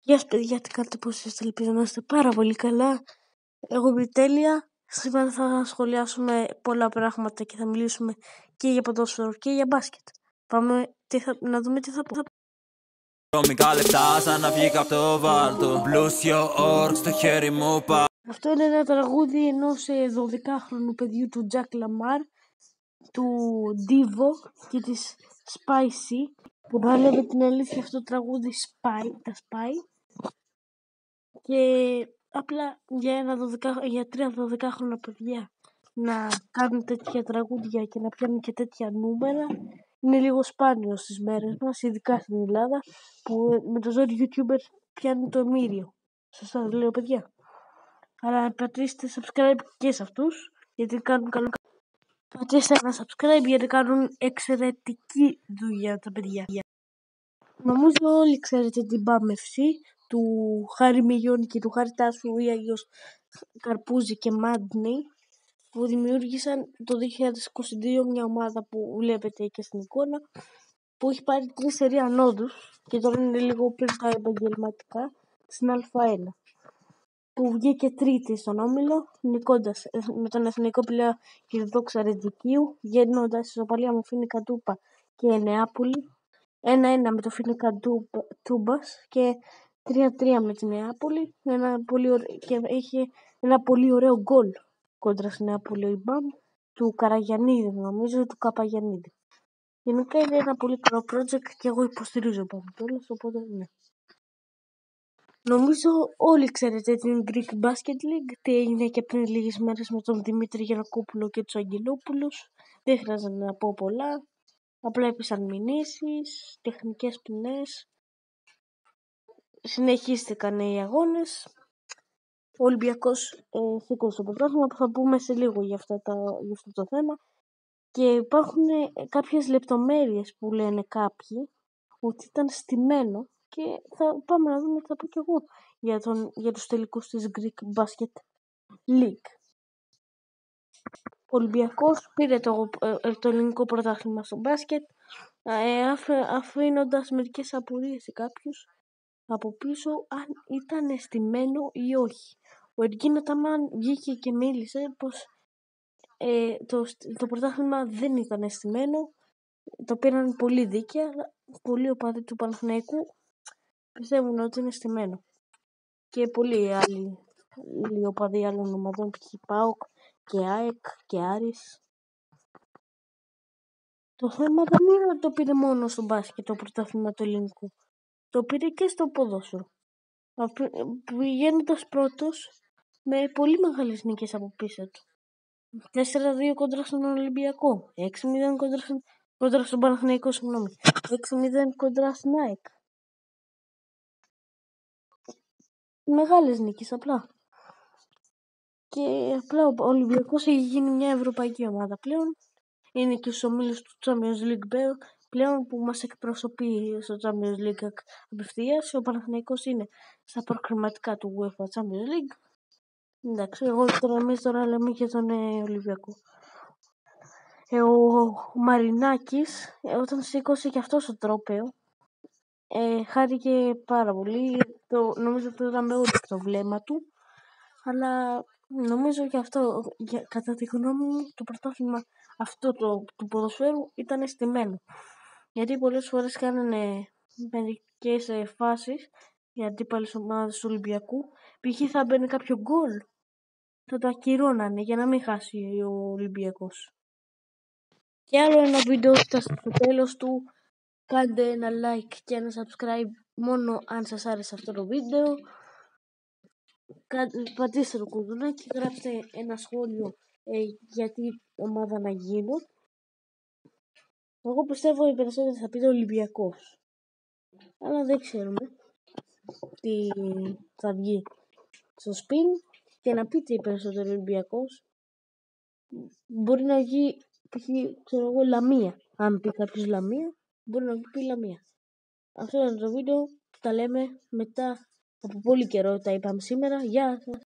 Γεια σας παιδιά, τι κάνετε, πώς είστε? Ελπίζω να είστε πάρα πολύ καλά. Εγώ είμαι τέλεια. Σήμερα θα σχολιάσουμε πολλά πράγματα και θα μιλήσουμε και για ποδόσφαιρο και για μπάσκετ. Πάμε να δούμε τι θα πω. Βρώμικα λεπτά σαν να βγήκα από το βάλτο. Πλούσιο όρκ στο χέρι μου πά. Αυτό είναι ένα τραγούδι ενός 12χρονου παιδιού του Jack Lamar, του Divo και της Spicy, που να λέμε την αλήθεια αυτό το τραγούδι τα Spy. Και απλά για 3 12χρονα παιδιά να κάνουν τέτοια τραγούδια και να πιάνουν και τέτοια νούμερα είναι λίγο σπάνιο στις μέρες μας, ειδικά στην Ελλάδα, που με το ζόρι YouTubers πιάνουν το μύριο. Σωστά λέω παιδιά? Αλλά πατήστε subscribe και σε αυτούς, γιατί κάνουν καλό. Πατήστε ένα subscribe γιατί κάνουν εξαιρετική δουλειά τα παιδιά. Νομίζω όλοι ξέρετε την πάμευση του Χάρη Μιγιώνη και του Χάρη Τάσου ή αλλιώς Καρπούζη και Μάντνη, που δημιούργησαν το 2022 μια ομάδα που βλέπετε και στην εικόνα, που έχει πάρει 3 σερί ανόδους και τώρα είναι λίγο πριν τα επαγγελματικά στην Α1, που βγήκε τρίτη στον όμιλο, νικώντας με τον εθνικό πλέον και τη Δόξα Ρετζικίου, γεννώντας ισοπαλία με Φίνικα Τούπα και Νεάπολη, 1-1 με το Φίνικα Τούμπας και 3-3 με τη Νεάπολη, και είχε ένα πολύ ωραίο γκολ κόντρα στην Νεάπολη, η Μπαμ, του Καραγιαννίδη, νομίζω, του Καπαγιαννίδη. Γενικά είναι ένα πολύ καλό project και εγώ υποστηρίζω Μπαμ κιόλας, οπότε ναι. Νομίζω όλοι ξέρετε την Greek Basket League, τι έγινε και πριν λίγες μέρες με τον Δημήτρη Γιαννακόπουλο και τους Αγγελόπουλους. Δεν χρειάζεται να πω πολλά. Απλά έπεσαν μηνύσεις, τεχνικές ποινές, συνεχίστηκαν οι αγώνες. Ο Ολυμπιακός σήκωσε το πρωτάθλημα, που θα πούμε σε λίγο για αυτό το θέμα. Και υπάρχουν κάποιες λεπτομέρειες που λένε κάποιοι ότι ήταν στημένο και θα πάμε να δούμε τι θα πω κι εγώ για τους τελικούς της Greek Basket League. Ο Ολυμπιακός πήρε το ελληνικό πρωτάθλημα στο μπάσκετ, αφήνοντας μερικές απορίες σε κάποιους από πίσω αν ήταν αισθημένο ή όχι. Ο Εργίνα Ταμάν βγήκε και μίλησε πως το πρωτάθλημα δεν ήταν αισθημένο, το πήραν πολύ δίκαια, αλλά πολλοί οπαδοί του Παναθηναϊκού πιστεύουν ότι είναι αισθημένο. Και πολλοί άλλοι οπαδοί άλλων ομαδών, π.χ. ΠΑΟΚ και ΑΕΚ και Άρης. Το θέμα δεν είναι ότι το πήρε μόνο στο μπάσκετ το πρωτάθλημα του ελληνικού. Το πήρε και στο ποδόσφαιρο, πηγαίνοντας πρώτος με πολύ μεγάλες νίκες από πίσω του. 4-2 κόντρα στον Ολυμπιακό, 6-0 κόντρα στον Παναθηναϊκό, 6-0 κόντρα στην ΑΕΚ. Μεγάλες νίκες απλά. Και απλά ο Ολυμπιακός έχει γίνει μια ευρωπαϊκή ομάδα πλέον. Είναι και στους ομίλους του Champions League πλέον, που μας εκπροσωπεί στο Champions League απευθείας. Ο Παναθηναϊκός είναι στα προκριματικά του UEFA Champions League. Εντάξει, εμείς τώρα λέμε για τον Ολυμπιακό. Ο Μαρινάκης, όταν σήκωσε και αυτό το τρόπαιο, χάρηκε πάρα πολύ. Νομίζω ότι ήταν όλο το βλέμμα του. Αλλά νομίζω και αυτό, κατά τη γνώμη μου, το πρωτάθλημα αυτό του ποδοσφαίρου ήταν αισθημένο. Γιατί πολλές φορές κάνανε μερικές φάσεις για αντίπαλες ομάδες του Ολυμπιακού. Π.χ. θα μπαίνει κάποιο γκολ, θα το ακυρώνανε για να μην χάσει ο Ολυμπιακός. Και άλλο ένα βίντεο φτάσει στο τέλος του. Κάντε ένα like και ένα subscribe μόνο αν σας άρεσε αυτό το βίντεο. Πατήστε το κουδουνάκι, γράψτε ένα σχόλιο γιατί ομάδα να γίνω. Εγώ πιστεύω οι περισσότεροι θα πείτε Ολυμπιακός, αλλά δεν ξέρουμε τι θα βγει στο σπιν. Και να πείτε οι περισσότεροι Ολυμπιακός, μπορεί να βγει ξέρω εγώ Λαμία. Αν πει κάποιος Λαμία, μπορεί να πει Λαμία. Αυτό είναι το βίντεο, τα λέμε μετά από πολύ καιρό, τα είπαμε σήμερα. Γεια σας.